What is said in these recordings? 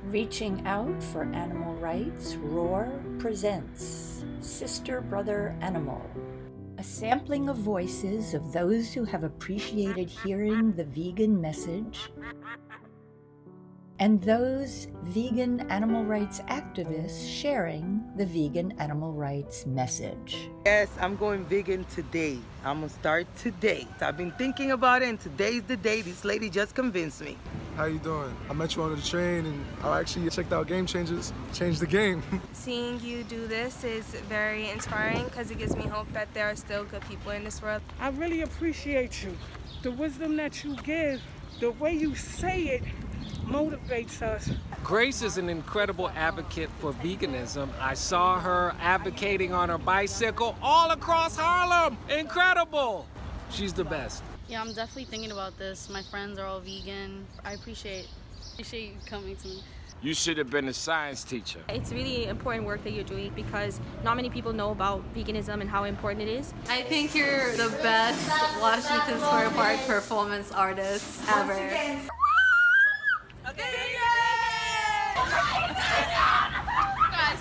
Reaching Out for Animal Rights, Roar presents Sister Brother Animal, a sampling of voices of those who have appreciated hearing the vegan message and those vegan animal rights activists sharing the vegan animal rights message. Yes, I'm going vegan today. I'm gonna start today. I've been thinking about it and today's the day. This lady just convinced me. How you doing? I met you on the train and I actually checked out Game Changers, changed the game. Seeing you do this is very inspiring because it gives me hope that there are still good people in this world. I really appreciate you. The wisdom that you give, the way you say it, motivates us. Grace is an incredible advocate for veganism. I saw her advocating on her bicycle all across Harlem. Incredible! She's the best. Yeah, I'm definitely thinking about this. My friends are all vegan. I appreciate you coming to me. You should have been a science teacher. It's really important work that you're doing because not many people know about veganism and how important it is. I think you're the best Washington Square Park performance artist ever. Guys,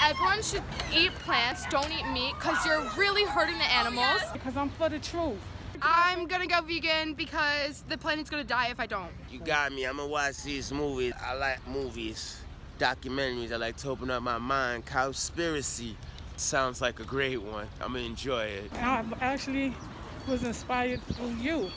everyone should eat plants, don't eat meat, because you're really hurting the animals. Because I'm for the truth. I'm gonna go vegan because the planet's gonna die if I don't. You got me. I'm gonna watch these movies. I like movies, documentaries. I like to open up my mind. Cowspiracy sounds like a great one. I'm gonna enjoy it. I actually was inspired through you.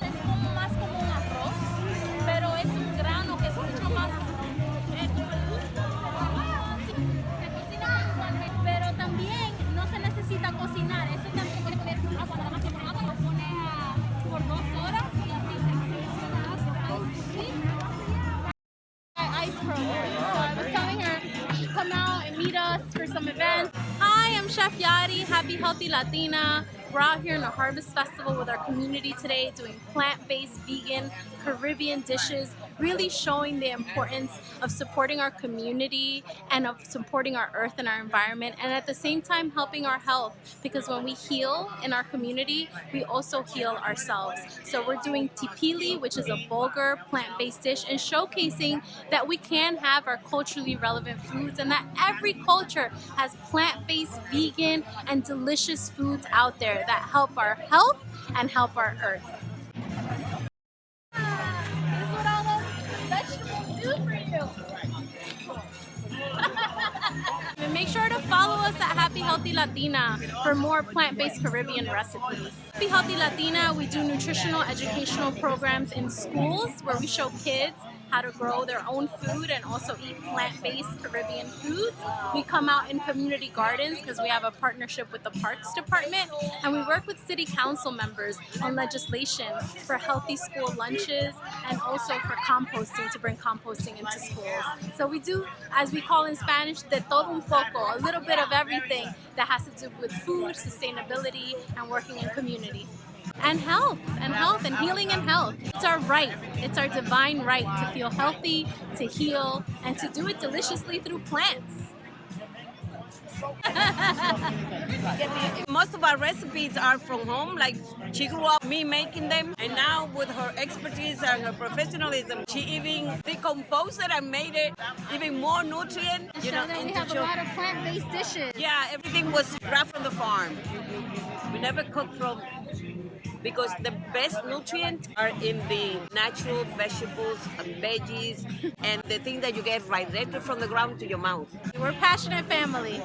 Come out and meet us for some events. Hi, I'm Chef Yadi, Happy Healthy Latina. We're out here in the Harvest Festival with our community today doing plant-based vegan Caribbean dishes, really showing the importance of supporting our community and of supporting our earth and our environment, and at the same time helping our health, because when we heal in our community, we also heal ourselves. So we're doing tipili, which is a Bulgar plant-based dish, and showcasing that we can have our culturally relevant foods and that every culture has plant-based, vegan, and delicious foods out there that help our health and help our earth. This is what all those vegetables do for you. And make sure to follow us at Happy Healthy Latina for more plant-based Caribbean recipes. Happy Healthy Latina, we do nutritional educational programs in schools where we show kids how to grow their own food and also eat plant-based Caribbean foods. We come out in community gardens because we have a partnership with the Parks Department, and we work with city council members on legislation for healthy school lunches and also for composting, to bring composting into schools. So we do, as we call in Spanish, de todo un poco, a little bit of everything that has to do with food, sustainability, and working in community. And health, and healing and health. It's our right, it's our divine right to feel healthy, to heal, and to do it deliciously through plants. Most of our recipes are from home, like she grew up me making them, and now with her expertise and her professionalism, she even decomposed it and made it even more nutrient. You know, that we have a lot of plant-based dishes. Yeah, everything was grabbed from the farm. We never cooked from, because the best nutrients are in the natural vegetables and veggies and the thing that you get right directly from the ground to your mouth. We're a passionate family.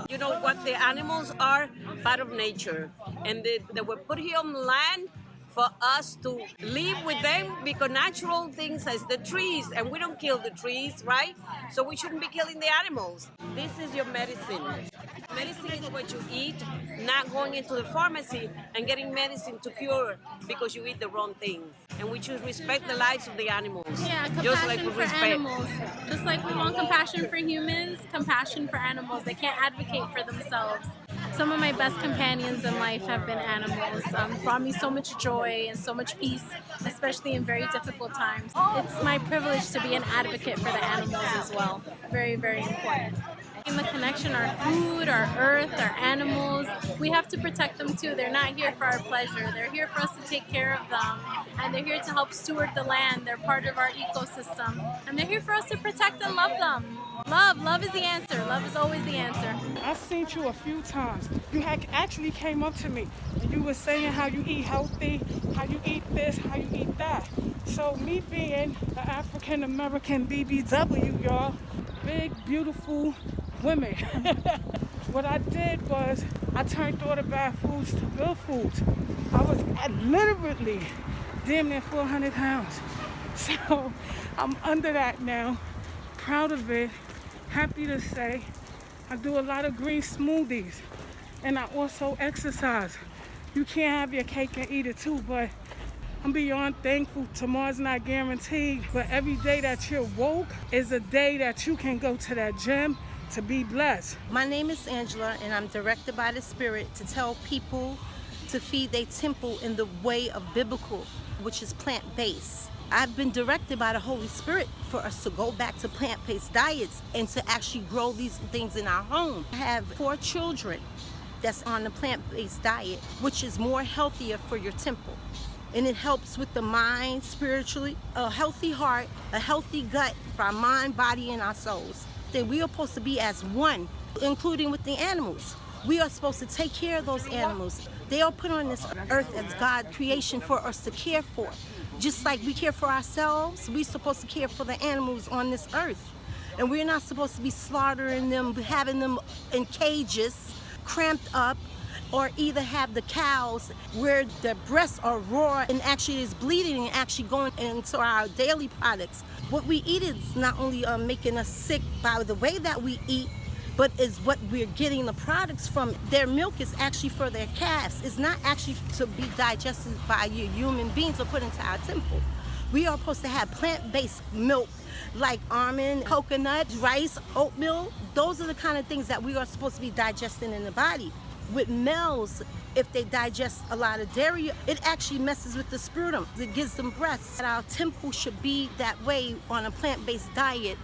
You know what, the animals are part of nature, and they were put here on land for us to live with them, because natural things as the trees, and we don't kill the trees, right? So we shouldn't be killing the animals. This is your medicine. Medicine is what you eat, not going into the pharmacy and getting medicine to cure because you eat the wrong thing. And we should respect the lives of the animals. Yeah, compassion just like for animals. Just like we want compassion for humans, compassion for animals. They can't advocate for themselves. Some of my best companions in life have been animals. Brought me so much joy and so much peace, especially in very difficult times. It's my privilege to be an advocate for the animals as well. Very, very important. The connection, our food, our earth, our animals, we have to protect them too. They're not here for our pleasure. They're here for us to take care of them, and they're here to help steward the land. They're part of our ecosystem, and they're here for us to protect and love them. Love is the answer. Love is always the answer. I've seen you a few times. You actually came up to me and you were saying how you eat healthy, how you eat this, how you eat that. So me being an African American BBW, y'all, big, beautiful women. What I did was I turned all the bad foods to good foods. I was literally damn near 400 pounds. So I'm under that now, proud of it, happy to say. I do a lot of green smoothies, and I also exercise. You can't have your cake and eat it too, but I'm beyond thankful. Tomorrow's not guaranteed, but every day that you're woke is a day that you can go to that gym to be blessed. My name is Angela, and I'm directed by the Spirit to tell people to feed their temple in the way of biblical, which is plant-based. I've been directed by the Holy Spirit for us to go back to plant-based diets and to actually grow these things in our home. I have 4 children that's on the plant-based diet, which is more healthier for your temple. And it helps with the mind, spiritually, a healthy heart, a healthy gut for our mind, body, and our souls. That we are supposed to be as one, including with the animals. We are supposed to take care of those animals. They are put on this earth as God's creation for us to care for. Just like we care for ourselves, we're supposed to care for the animals on this earth. And we're not supposed to be slaughtering them, having them in cages, cramped up, or either have the cows where the breasts are raw and actually is bleeding and actually going into our daily products. What we eat is not only making us sick by the way that we eat, but is what we're getting the products from. Their milk is actually for their calves. It's not actually to be digested by you human beings or put into our temple. We are supposed to have plant-based milk like almond, coconut, rice, oatmeal. Those are the kind of things that we are supposed to be digesting in the body. With males, if they digest a lot of dairy, it actually messes with the sputum. It gives them breasts. Our temple should be that way on a plant-based diet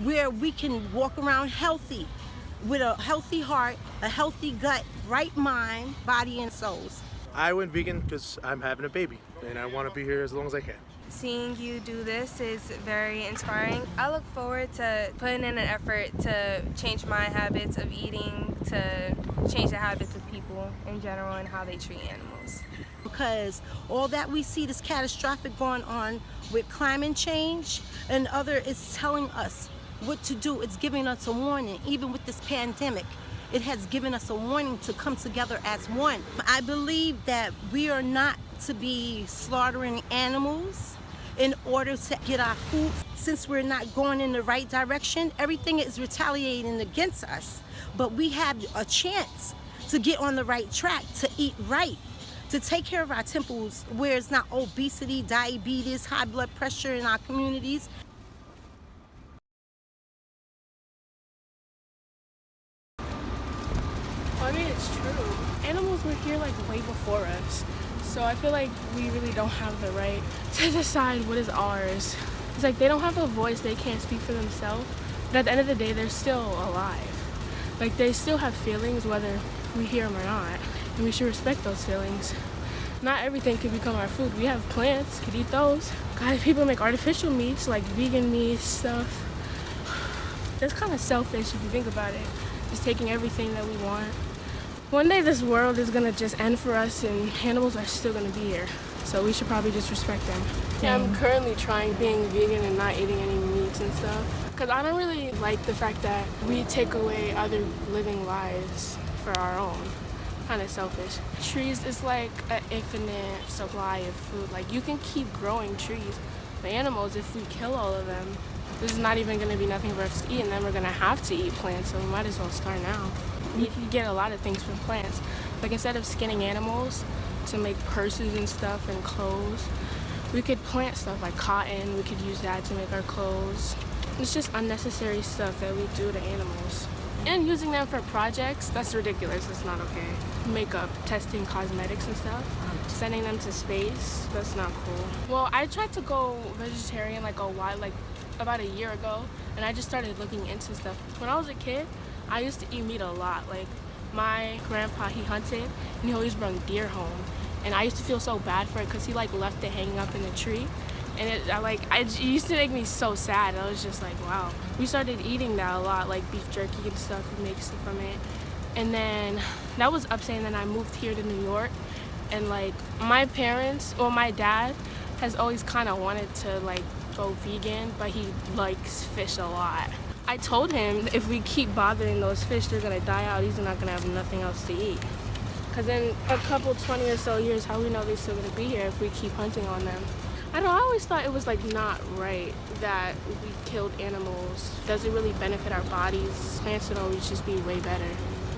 where we can walk around healthy, with a healthy heart, a healthy gut, right mind, body, and souls. I went vegan because I'm having a baby, and I want to be here as long as I can. Seeing you do this is very inspiring. I look forward to putting in an effort to change my habits of eating, to change the habits of people in general and how they treat animals. Because all that we see, this catastrophic going on with climate change and other, is telling us what to do. It's giving us a warning. Even with this pandemic, it has given us a warning to come together as one. I believe that we are not to be slaughtering animals in order to get our food. Since we're not going in the right direction, everything is retaliating against us. But we have a chance to get on the right track, to eat right, to take care of our temples where it's not obesity, diabetes, high blood pressure in our communities. I mean, it's true. Animals were here like way before us. So I feel like we really don't have the right to decide what is ours. It's like they don't have a voice, they can't speak for themselves. But at the end of the day, they're still alive. Like they still have feelings whether we hear them or not. And we should respect those feelings. Not everything can become our food. We have plants, could eat those. Guys, people make artificial meats like vegan meat stuff. That's kind of selfish if you think about it. Just taking everything that we want. One day this world is gonna just end for us and animals are still gonna be here. So we should probably just respect them. Yeah, I'm currently trying being vegan and not eating any meats and stuff. Because I don't really like the fact that we take away other living lives for our own. Kind of selfish. Trees is like an infinite supply of food. Like you can keep growing trees. But animals, if we kill all of them, this is not even gonna be nothing for us to eat, and then we're gonna have to eat plants, so we might as well start now. You can get a lot of things from plants. Like instead of skinning animals to make purses and stuff and clothes, we could plant stuff like cotton. We could use that to make our clothes. It's just unnecessary stuff that we do to animals. And using them for projects, that's ridiculous. That's not okay. Makeup, testing cosmetics and stuff. Sending them to space, that's not cool. Well, I tried to go vegetarian like about a year ago, and I just started looking into stuff. When I was a kid, I used to eat meat a lot. Like, my grandpa, he hunted, and he always brought deer home. And I used to feel so bad for it because he, like, left it hanging up in the tree. And it used to make me so sad. I was just like, wow. We started eating that a lot, like beef jerky and stuff. We make stuff from it. And then that was upstate, and then I moved here to New York. And, like, my parents, or my dad, has always kind of wanted to, like, go vegan, but he likes fish a lot. I told him if we keep bothering those fish, they're going to die out. He's not going to have nothing else to eat. Because in a couple 20 or so years, how we know they're still going to be here if we keep hunting on them? I don't know, I always thought it was like not right that we killed animals. Does it really benefit our bodies? Plants would always just be way better.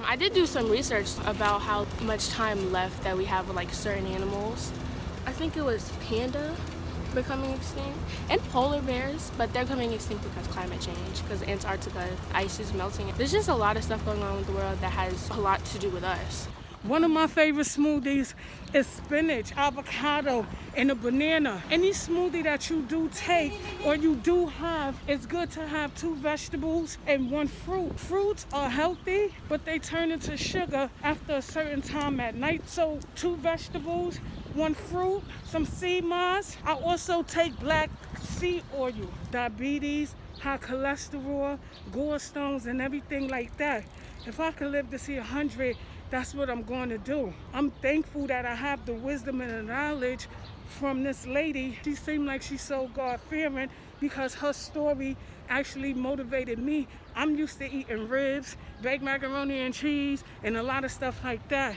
I did do some research about how much time left that we have with like certain animals. I think it was panda becoming extinct and polar bears, but they're coming extinct because climate change, because Antarctica ice is melting. There's just a lot of stuff going on with the world that has a lot to do with us. One of my favorite smoothies is spinach, avocado, and a banana. Any smoothie that you do take or you do have, it's good to have 2 vegetables and 1 fruit. Fruits are healthy, but they turn into sugar after a certain time at night. So 2 vegetables, 1 fruit, some sea moss. I also take black seed oil, diabetes, high cholesterol, gallstones, and everything like that. If I could live to see 100, that's what I'm going to do. I'm thankful that I have the wisdom and the knowledge from this lady. She seemed like she's so God-fearing because her story actually motivated me. I'm used to eating ribs, baked macaroni and cheese, and a lot of stuff like that.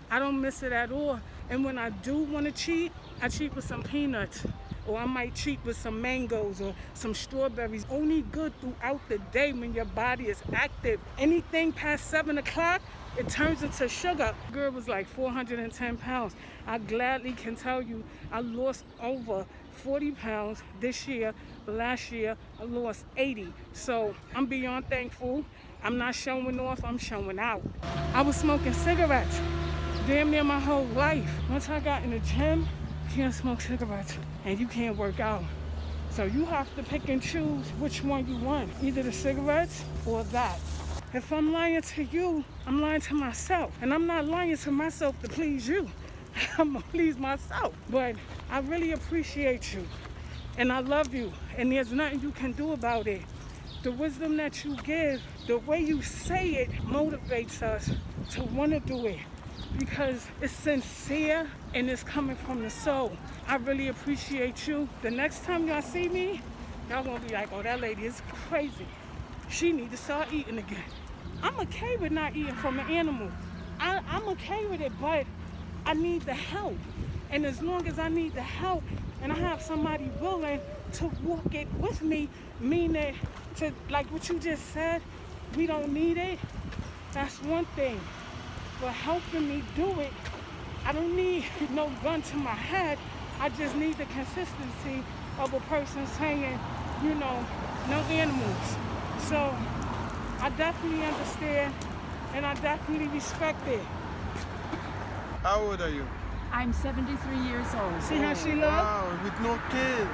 I don't miss it at all. And when I do want to cheat, I cheat with some peanuts. Or I might cheat with some mangoes or some strawberries. Only good throughout the day when your body is active. Anything past 7 o'clock, it turns into sugar. Girl was like 410 pounds. I gladly can tell you I lost over 40 pounds this year. Last year, I lost 80. So I'm beyond thankful. I'm not showing off, I'm showing out. I was smoking cigarettes damn near my whole life. Once I got in the gym, you can't smoke cigarettes and you can't work out. So you have to pick and choose which one you want, either the cigarettes or that. If I'm lying to you, I'm lying to myself. And I'm not lying to myself to please you. I'm gonna please myself. But I really appreciate you. And I love you. And there's nothing you can do about it. The wisdom that you give, the way you say it, motivates us to want to do it. Because it's sincere and it's coming from the soul. I really appreciate you. The next time y'all see me, y'all gonna be like, oh, that lady is crazy. She need to start eating again. I'm okay with not eating from an animal. I'm okay with it, but I need the help. And as long as I need the help and I have somebody willing to walk it with me, meaning to, like what you just said, we don't need it, that's one thing. But helping me do it, I don't need no gun to my head. I just need the consistency of a person saying, you know, no animals. So I definitely understand and I definitely respect it. How old are you? I'm 73 years old. See how she look? Wow, with no kid.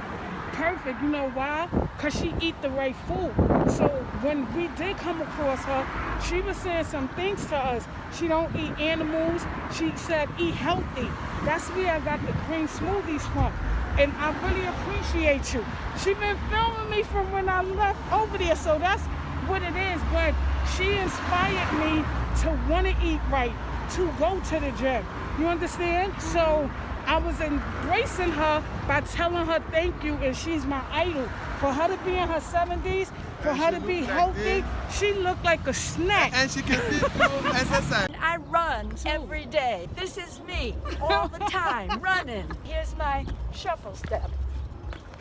Perfect. You know why? Because she eat the right food. So when we did come across her, she was saying some things to us. She don't eat animals. She said eat healthy. That's where I got the green smoothies from. And I really appreciate you. She been filming me from when I left over there, so that's what it is. But she inspired me to want to eat right, to go to the gym. You understand? So I was embracing her by telling her thank you, and she's my idol. For her to be in her 70s, for her to be healthy, she looked like a snack. And she can still do exercise. I run every day. This is me all the time, running. Here's my shuffle step.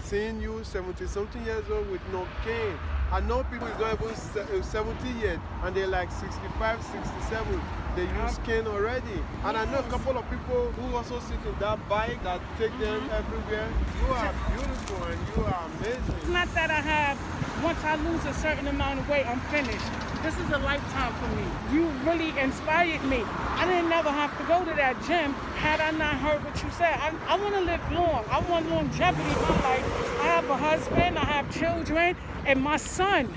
Seeing you 70-something years old with no cane. I know people who don't even 70 yet, and they're like 65, 67. They use cane already. And I know a couple of people who also sit in that bike that take them everywhere. You are beautiful and you are amazing. It's not that I have, once I lose a certain amount of weight, I'm finished. This is a lifetime for me. You really inspired me. I didn't never have to go to that gym had I not heard what you said. I want to live long. I want longevity in my life. I have a husband, I have children, and my son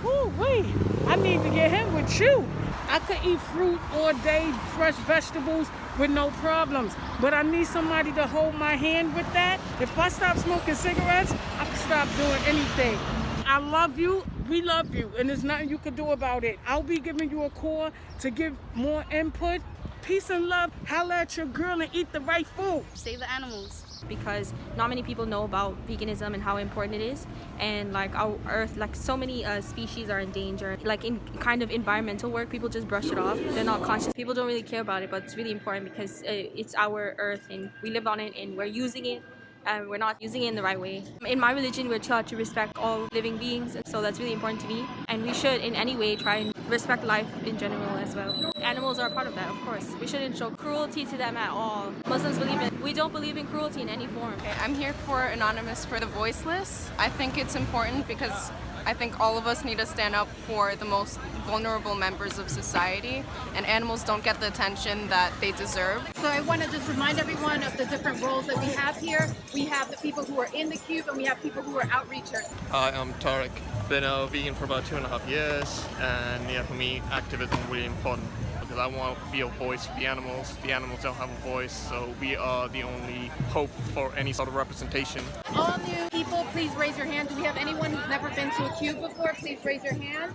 Woo-wee, I need to get him with you. I could eat fruit all day, fresh vegetables with no problems, but I need somebody to hold my hand with that. If I stop smoking cigarettes, I can stop doing anything. I love you, we love you, and there's nothing you can do about it. I'll be giving you a call to give more input. Peace and love. Holla at your girl and eat the right food. Save the animals. Because not many people know about veganism and how important it is, and like our earth, like so many species are in danger. Like in kind of environmental work, people just brush it off. They're not conscious. People don't really care about it, but it's really important because it's our earth and we live on it and we're using it, and we're not using it in the right way. In my religion, we're taught to respect all living beings, so that's really important to me, and we should in any way try and respect life in general as well. Animals are a part of that, of course. We shouldn't show cruelty to them at all. Muslims we don't believe in cruelty in any form. Okay, I'm here for Anonymous for the Voiceless. I think it's important because I think all of us need to stand up for the most vulnerable members of society, and animals don't get the attention that they deserve. So I want to just remind everyone of the different roles that we have here. We have the people who are in the cube and we have people who are outreachers. Hi, I'm Tarek. Been a vegan for about 2.5 years, and yeah, for me, activism is really important because I want to be a voice for the animals. The animals don't have a voice, so we are the only hope for any sort of representation. All new people, please raise your hand. Do we have anyone who's never been to a cube before? Please raise your hand.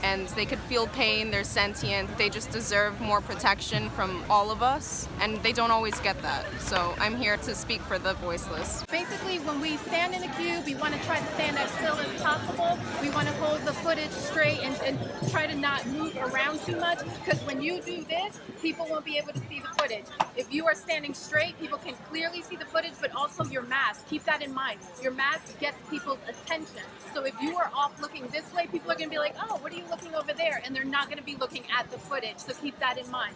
And they could feel pain, they're sentient, they just deserve more protection from all of us, and they don't always get that. So I'm here to speak for the voiceless. Basically, when we stand in the cube, we want to try to stand as still as possible. We want to hold the footage straight and try to not move around too much, because when you do this, people won't be able to see the footage. If you are standing straight, people can clearly see the footage, but also your mask. Keep that in mind. Your mask gets people's attention. So if you are off looking this way, people are going to be like, oh, what are you looking over there? And they're not going to be looking at the footage. So keep that in mind.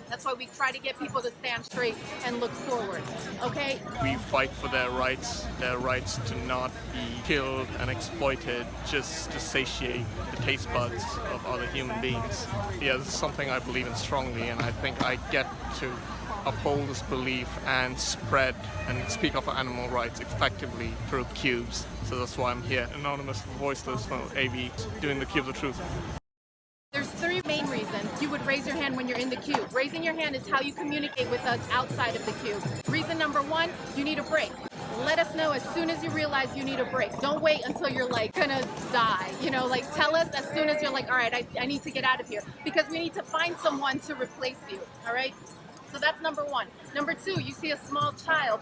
That's why we try to get people to stand straight and look forward, okay? We fight for their rights to not be killed and exploited just to satiate the taste buds of other human beings. Yeah, this is something I believe in strongly, and I think I get to uphold this belief and spread and speak up for animal rights effectively through cubes. So that's why I'm here, Anonymous, Voiceless, from AV, doing the Cubes of Truth. There's three main reasons you would raise your hand when you're in the cube. Raising your hand is how you communicate with us outside of the cube. Reason number one, you need a break. Let us know as soon as you realize you need a break. Don't wait until you're like gonna die. You know, like tell us as soon as you're like, all right, I need to get out of here, because we need to find someone to replace you, all right? So that's number one. Number two, you see a small child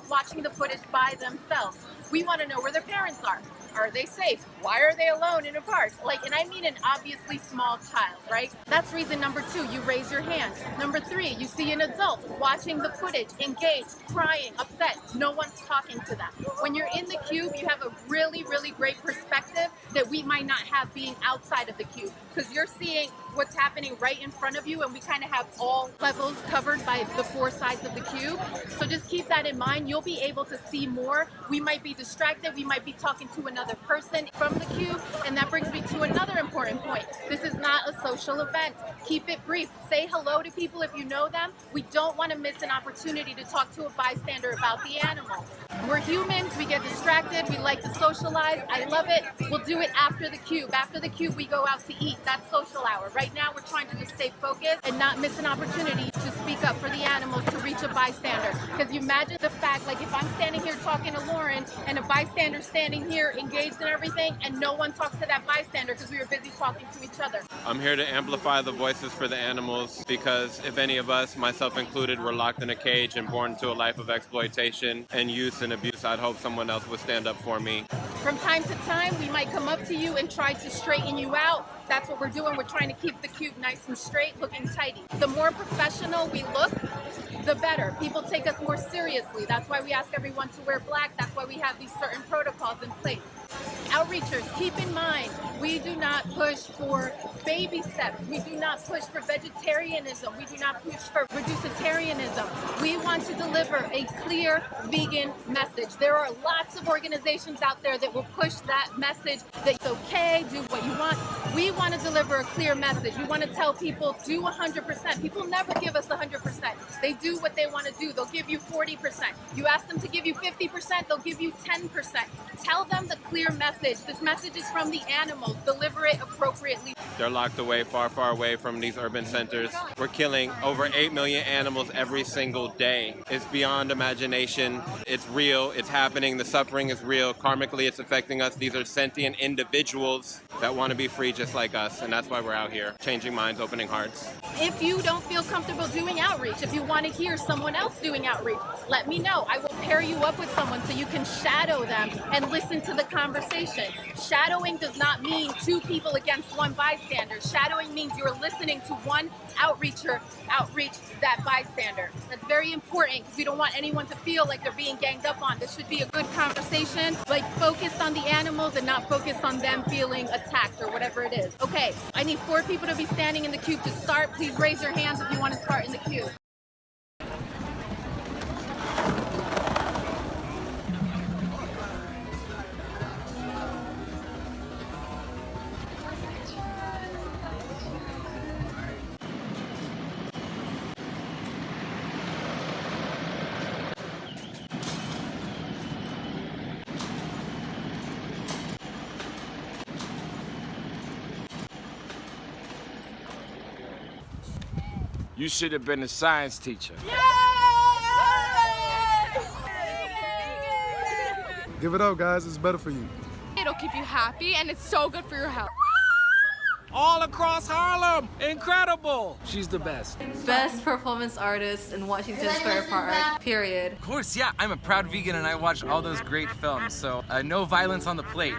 watching the footage by themselves. We want to know where their parents are. Are they safe? Why are they alone in a park? Like, and I mean an obviously small child, right? That's reason number two, you raise your hand. Number three, you see an adult watching the footage, engaged, crying, upset. No one's talking to them. When you're in the cube, you have a really, really great perspective that we might not have being outside of the cube, because you're seeing what's happening right in front of you, and we kind of have all levels covered by the four sides of the cube. So just keep that in mind. You'll be able to see more. We might be distracted. We might be talking to another person from the cube. And that brings me to another important point. This is not a social event. Keep it brief. Say hello to people if you know them. We don't want to miss an opportunity to talk to a bystander about the animals. We're humans. We get distracted. We like to socialize. I love it. We'll do it after the cube. After the cube, we go out to eat. That's social hour. Right now, we're trying to just stay focused and not miss an opportunity to speak up for the animals, to reach a bystander. Because you imagine the fact, like if I'm standing here talking to Lauren and a bystander standing here engaged in everything, and no one talks to that bystander because we were busy talking to each other. I'm here to amplify the voices for the animals, because if any of us, myself included, were locked in a cage and born into a life of exploitation and use and abuse, I'd hope someone else would stand up for me. From time to time, we might come up to you and try to straighten you out. That's what we're doing. We're trying to keep the cube nice and straight, looking tidy. The more professional we look, the better. People take us more seriously. That's why we ask everyone to wear black. That's why we have these certain protocols in place. Outreachers, keep in mind, we do not push for baby steps. We do not push for vegetarianism. We do not push for reducitarianism. We want to deliver a clear vegan message. There are lots of organizations out there that will push that message that it's okay, do what you want. We want to deliver a clear message. We want to tell people, do 100%. People never give us 100%. They do what they want to do. They'll give you 40%. You ask them to give you 50%, they'll give you 10%. Tell them the clear clear message. This message is from the animals. Deliver it appropriately. They're locked away, far, far away from these urban centers. We're killing over 8 million animals every single day. It's beyond imagination. It's real. It's happening. The suffering is real. Karmically, it's affecting us. These are sentient individuals that want to be free just like us. And that's why we're out here, changing minds, opening hearts. If you don't feel comfortable doing outreach, if you want to hear someone else doing outreach, let me know. I will pair you up with someone so you can shadow them and listen to the conversation. Shadowing does not mean two people against one bystander. Shadowing means you're listening to one outreacher outreach that bystander. That's very important because we don't want anyone to feel like they're being ganged up on. This should be a good conversation, like focused on the animals and not focused on them feeling attacked or whatever it is. Okay, I need 4 people to be standing in the queue to start. Please raise your hands if you want to start in the queue. You should have been a science teacher. Give it up, guys. It's better for you. It'll keep you happy and it's so good for your health. All across Harlem. Incredible. She's the best. Best performance artist in Washington Square Park, period. Of course, yeah. I'm a proud vegan and I watch all those great films, so no violence on the plate.